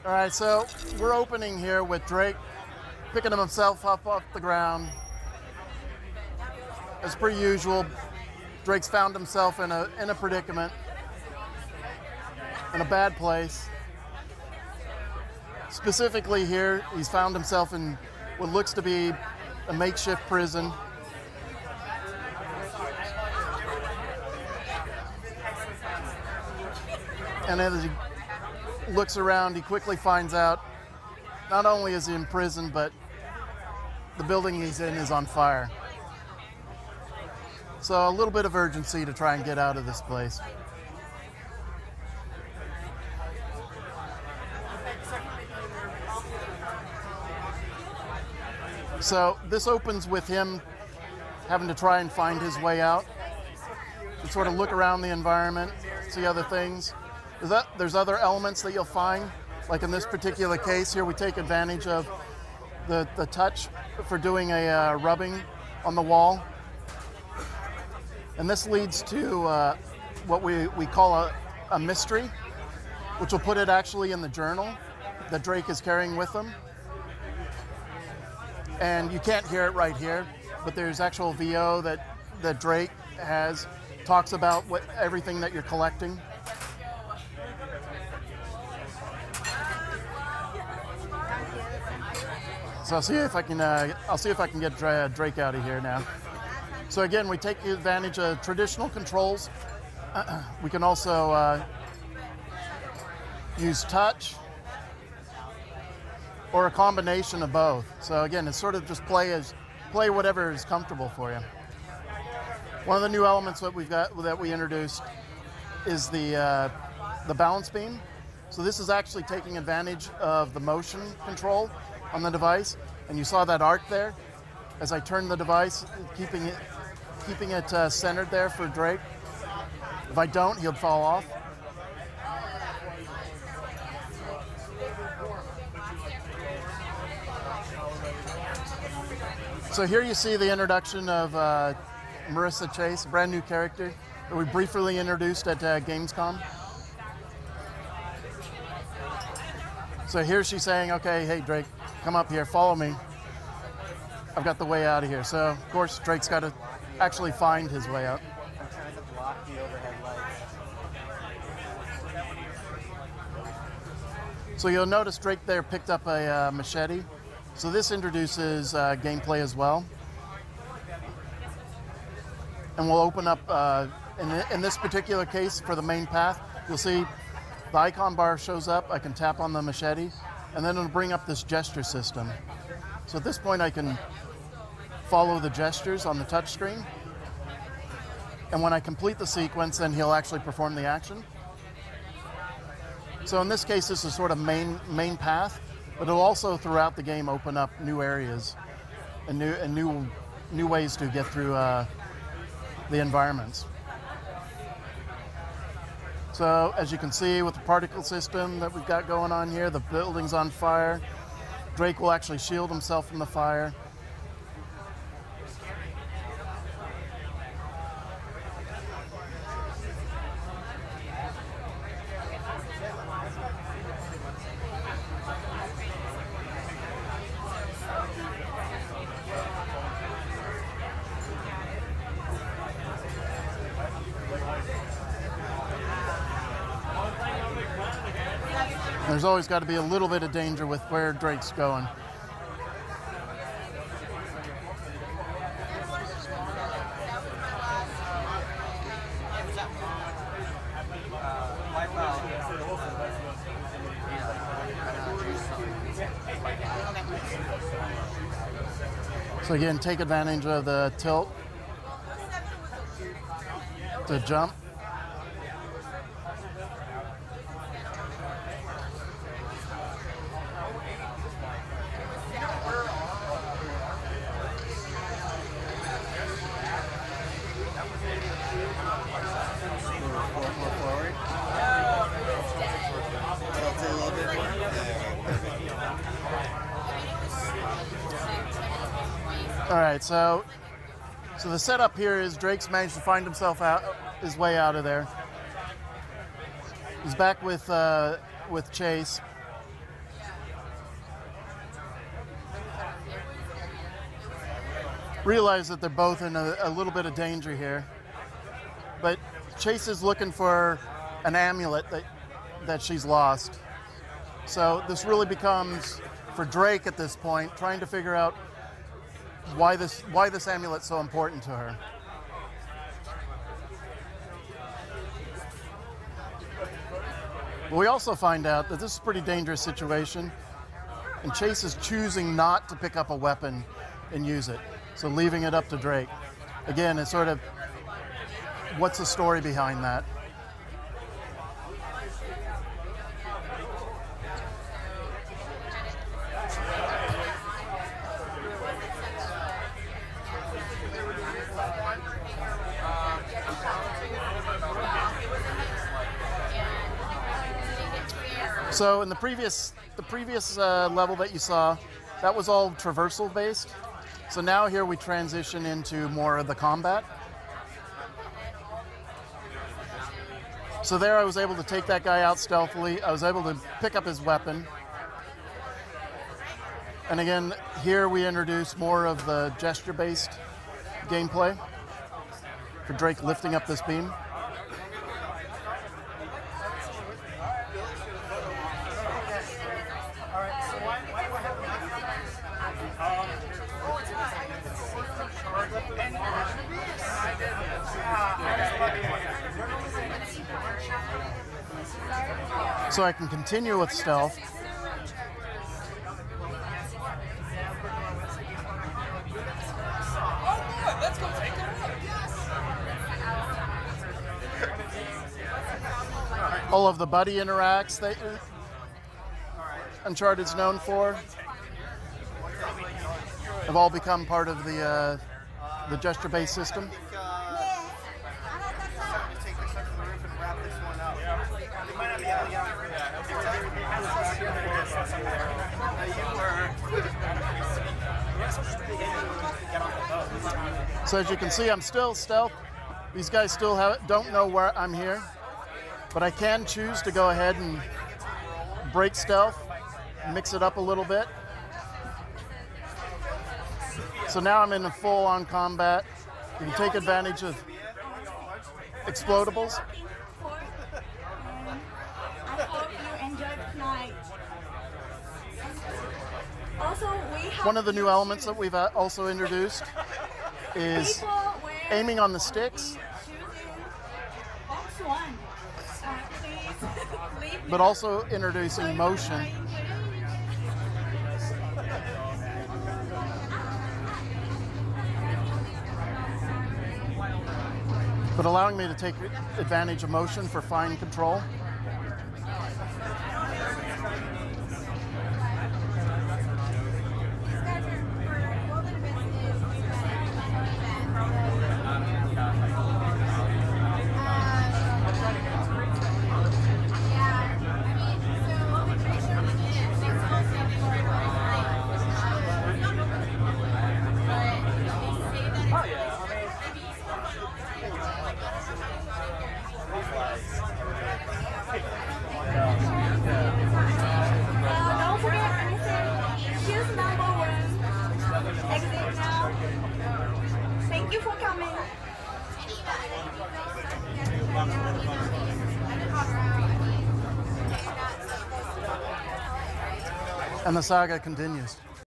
All right, so we're opening here with Drake picking himself up off the ground. As per usual, Drake's found himself in a predicament, in a bad place. Specifically here, he's found himself in what looks to be a makeshift prison. And as he looks around, he quickly finds out not only is he in prison, but the building he's in is on fire. So a little bit of urgency to try and get out of this place. So this opens with him having to try and find his way out, to sort of look around the environment, see other things. There's other elements that you'll find, like in this particular case here, we take advantage of the touch for doing a rubbing on the wall. And this leads to what we call a mystery, which will put it actually in the journal that Drake is carrying with him. And you can't hear it right here, but there's actual VO that Drake talks about everything that you're collecting. So I'll see if I can get Drake out of here now. So again, we take advantage of traditional controls. We can also use touch or a combination of both. So again, it's sort of just play whatever is comfortable for you. One of the new elements that we introduced is the balance beam. So this is actually taking advantage of the motion control on the device, and you saw that arc there. As I turn the device, keeping it centered there for Drake. If I don't, he'll fall off. So here you see the introduction of Marissa Chase, a brand new character that we briefly introduced at Gamescom. So here she's saying, okay, hey Drake, come up here, follow me. I've got the way out of here. So of course Drake's got to actually find his way out. I'm trying to block the overhead lights. So you'll notice Drake there picked up a machete. So this introduces gameplay as well. And we'll open up, in this particular case for the main path, you'll see the icon bar shows up. I can tap on the machete, and then it'll bring up this gesture system. So at this point I can follow the gestures on the touch screen. And when I complete the sequence, then he'll actually perform the action. So in this case, this is sort of main path, but it'll also throughout the game open up new areas and new ways to get through the environments. So as you can see with the particle system that we've got going on here, the building's on fire. Drake will actually shield himself from the fire. There's always got to be a little bit of danger with where Drake's going. So again, take advantage of the tilt to jump. All right, so the setup here is Drake's managed to find his way out of there. He's back with Chase, realize that they're both in a little bit of danger here. But Chase is looking for an amulet that she's lost. So this really becomes, for Drake at this point, trying to figure out why this amulet's so important to her. But we also find out that this is a pretty dangerous situation, and Chase is choosing not to pick up a weapon and use it, so leaving it up to Drake. Again, it's sort of, what's the story behind that? So in the previous level that you saw, that was all traversal based. So now here we transition into more of the combat. So there I was able to take that guy out stealthily. I was able to pick up his weapon. And again, here we introduce more of the gesture-based gameplay for Drake lifting up this beam. So I can continue with stealth. All of the buddy interacts that Uncharted's known for have all become part of the gesture-based system. So as you can see, I'm still stealth. These guys still don't know where I'm here, but I can choose to go ahead and break stealth, mix it up a little bit. So now I'm in a full-on combat. You can take advantage of explodables. I hope you enjoyed tonight. Also, we have One of the new elements that we've also introduced is aiming on the sticks, but also introducing motion. But allowing me to take advantage of motion for fine control. don't forget anything. Choose number 1. Exit now. Thank you for coming. And the saga continues.